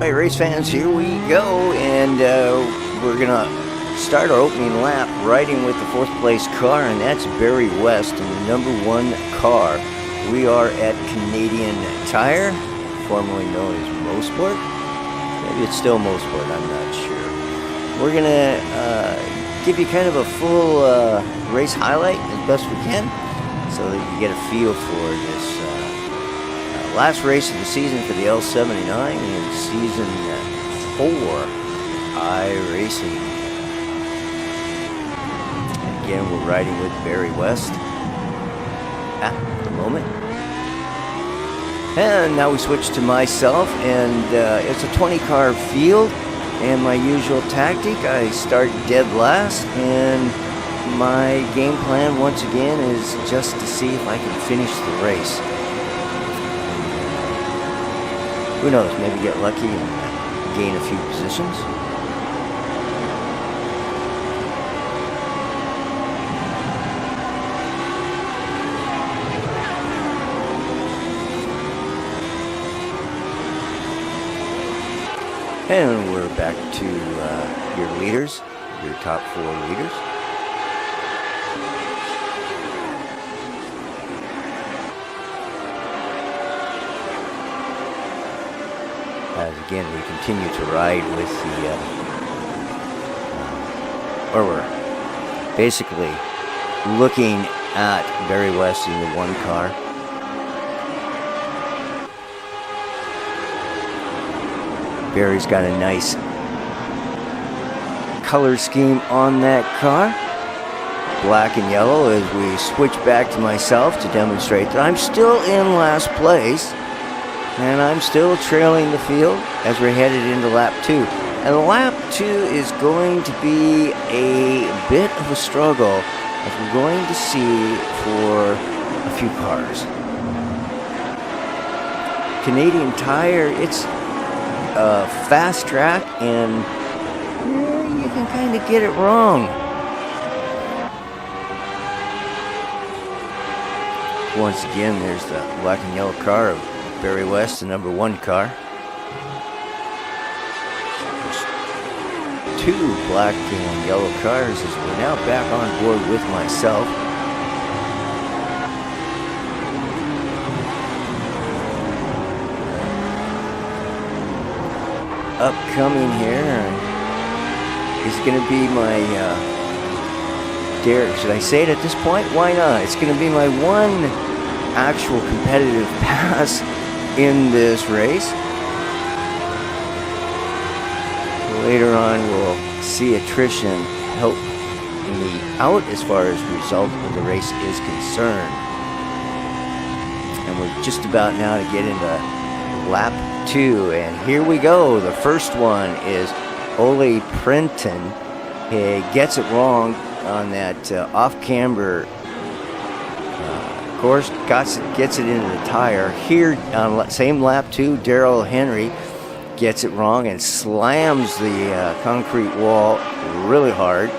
Right, race fans, here we go, and we're gonna start our opening lap riding with the 4th place car, and that's Barry West in the number 1 car. We are at Canadian Tire, formerly known as Mosport. Maybe it's still Mosport, I'm not sure. We're gonna give you kind of a full race highlight as best we can, so that you get a feel for this last race of the season for the L79 in season 4 iRacing. Again, we're riding with Barry West at the moment. And now we switch to myself, and it's a 20-car field. And my usual tactic, I start dead last, and my game plan once again is just to see if I can finish the race. Who knows, maybe get lucky and gain a few positions. And we're back to your leaders, your top 4 leaders. As again, we continue to ride with the, or we're basically looking at Barry West in the 1 car. Barry's got a nice color scheme on that car, black and yellow, as we switch back to myself to demonstrate that I'm still in last place. And I'm still trailing the field as we're headed into lap 2. And lap 2 is going to be a bit of a struggle, as we're going to see for a few cars. Canadian Tire, it's a fast track, and you can kind of get it wrong. Once again, there's the black and yellow car of Barry West, the number 1 car. There's 2 black and yellow cars as we're now back on board with myself. Upcoming here is going to be my should I say it at this point? Why not? It's going to be my 1 actual competitive pass in this race. Later on, we'll see attrition help me out as far as the result of the race is concerned. And we're just about now to get into lap 2, and here we go. The first one is Ole Printon. He gets it wrong on that off-camber course, gets it into the tire. Here on same lap 2, Daryl Henry gets it wrong and slams the concrete wall really hard.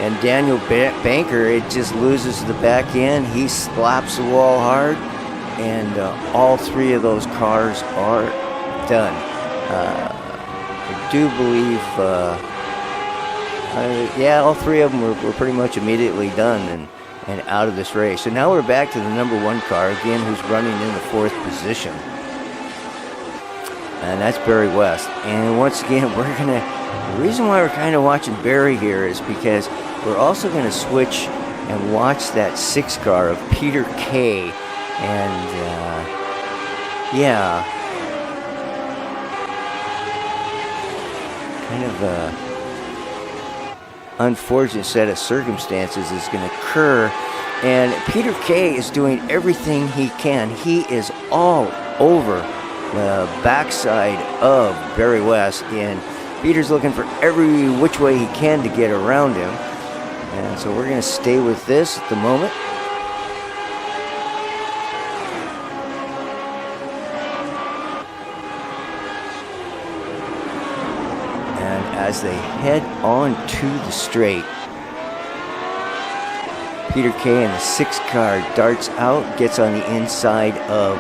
And Daniel Banker, it just loses the back end. He slaps the wall hard, and all 3 of those cars are done. I do believe, yeah, all 3 of them were pretty much immediately done and out of this race. So now we're back to the number 1 car again, who's running in the 4th position, and that's Barry West. And once again, the reason why we're kind of watching Barry here is because we're also going to switch and watch that 6 car of Peter Kay. And yeah, kind of unfortunate set of circumstances is going to occur, and Peter Kay is doing everything he can. He is all over the backside of Barry West, and Peter's looking for every which way he can to get around him. And so we're going to stay with this at the moment. As they head on to the straight, Peter Kay in the 6 car darts out, gets on the inside of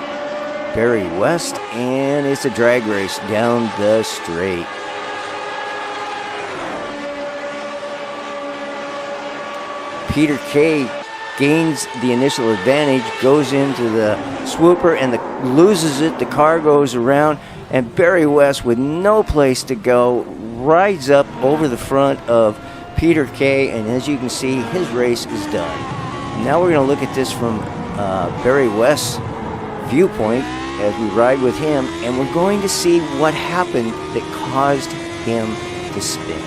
Barry West, and it's a drag race down the straight. Peter Kay gains the initial advantage, goes into the swooper and loses it. The car goes around, and Barry West, with no place to go, rides up over the front of Peter Kay, and as you can see, his race is done. Now we're going to look at this from Barry West's viewpoint as we ride with him, and we're going to see what happened that caused him to spin.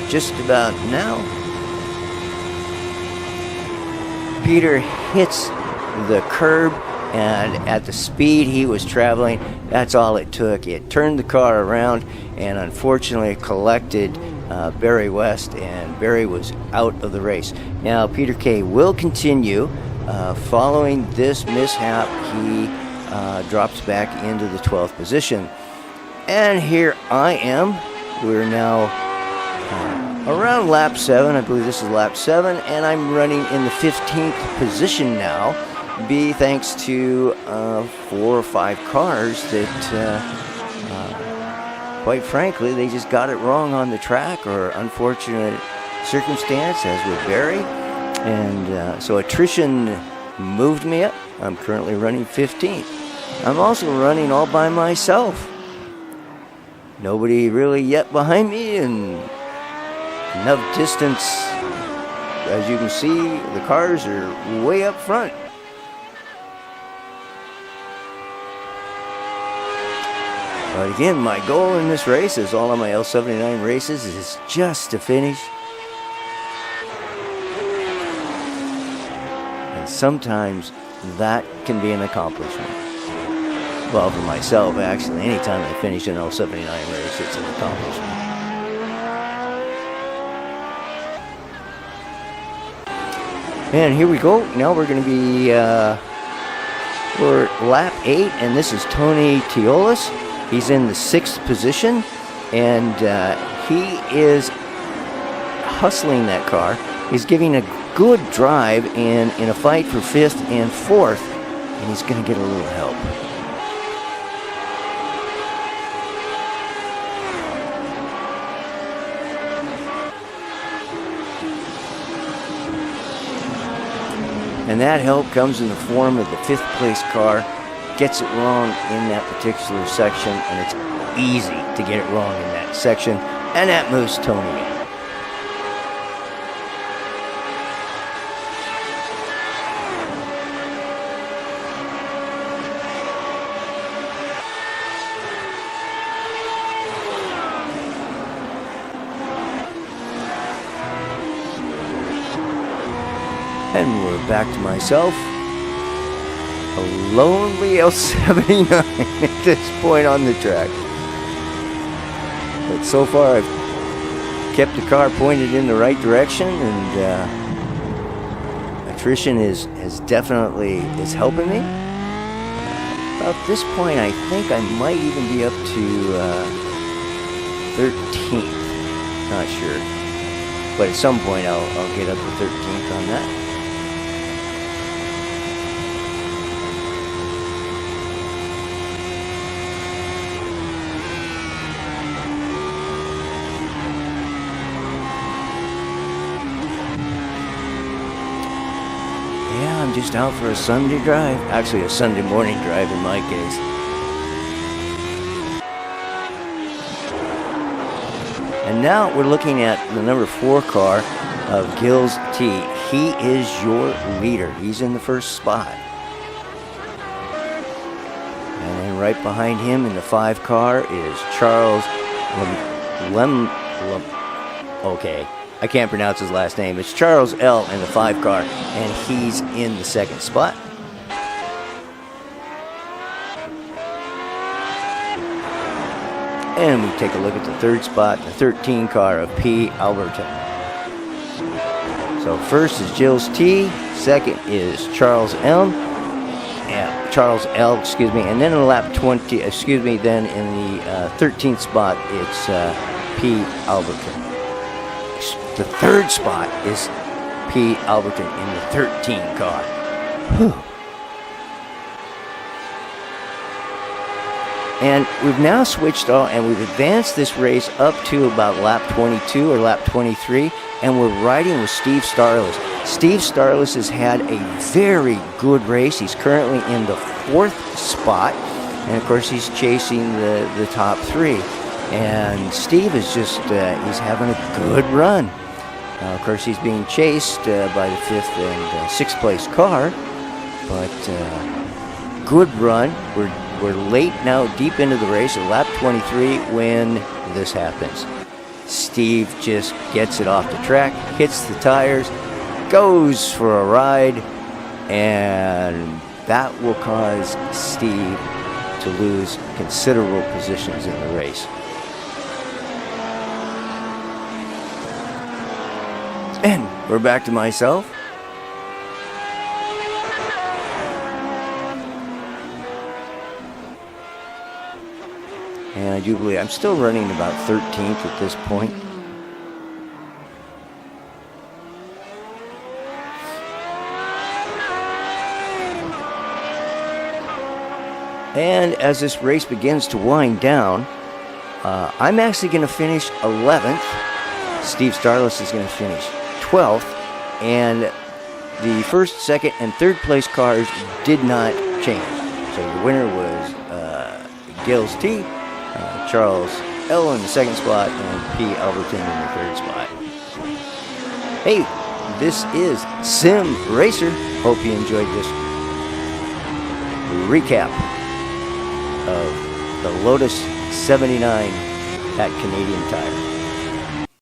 Just about now, Peter hits the curb, and at the speed he was traveling, that's all it took. It turned the car around and unfortunately collected Barry West, and Barry was out of the race. Now Peter Kay will continue. Following this mishap, he drops back into the 12th position. And here I am. We're now around lap 7, I believe this is lap 7, and I'm running in the 15th position now, thanks to 4 or 5 cars that, quite frankly, they just got it wrong on the track, or unfortunate circumstance, as with Barry, and so attrition moved me up. I'm currently running 15th. I'm also running all by myself. Nobody really yet behind me, and enough distance. As you can see, the cars are way up front. But again, my goal in this race, as all of my L79 races, is just to finish. And sometimes that can be an accomplishment. Well, for myself, actually, anytime I finish an L79 race, it's an accomplishment. And here we go. Now we're going to be, we're lap 8, and this is Tony Teolis. He's in the 6th position, and he is hustling that car. He's giving a good drive in a fight for 5th and 4th, and he's going to get a little help. And that help comes in the form of the 5th place car. Gets it wrong in that particular section, and it's easy to get it wrong in that section, and that moves Tony in. And we're back to myself. A lonely L79 at this point on the track. But so far I've kept the car pointed in the right direction, and attrition is definitely helping me. About this point I think I might even be up to 13th. Not sure. But at some point I'll get up to 13th on that. I'm just out for a Sunday drive. Actually, a Sunday morning drive in my case. And now we're looking at the number 4 car of Gilles T. He is your leader. He's in the 1st spot. And then right behind him in the 5 car is Charles Okay. I can't pronounce his last name. It's Charles L. in the 5 car, and he's in the 2nd spot. And we take a look at the 3rd spot, the 13 car of P. Alberto. So first is Gilles T. Second is Charles L. And then in lap 20, then in the 13th spot, it's P. Alberton. The third spot is P. Alberton in the 13 car. Whew. And we've now switched all, and we've advanced this race up to about lap 22 or lap 23, and we're riding with Steve Starless. Steve Starless has had a very good race. He's currently in the 4th spot, and of course he's chasing the top 3. And Steve is just, he's having a good run. Of course he's being chased by the 5th and 6th place car, but good run. We're late now, deep into the race at lap 23 when this happens. Steve just gets it off the track, hits the tires, goes for a ride, and that will cause Steve to lose considerable positions in the race. And we're back to myself. And I do believe I'm still running about 13th at this point. And as this race begins to wind down, I'm actually going to finish 11th. Steve Starless is going to finish 12th. And the 1st, 2nd, and 3rd place cars did not change. So your winner was Gilles T. Charles L. in the 2nd spot, and P. Alberton in the 3rd spot. Hey, this is Sim Racer. Hope you enjoyed this recap of the Lotus 79 at Canadian Tire.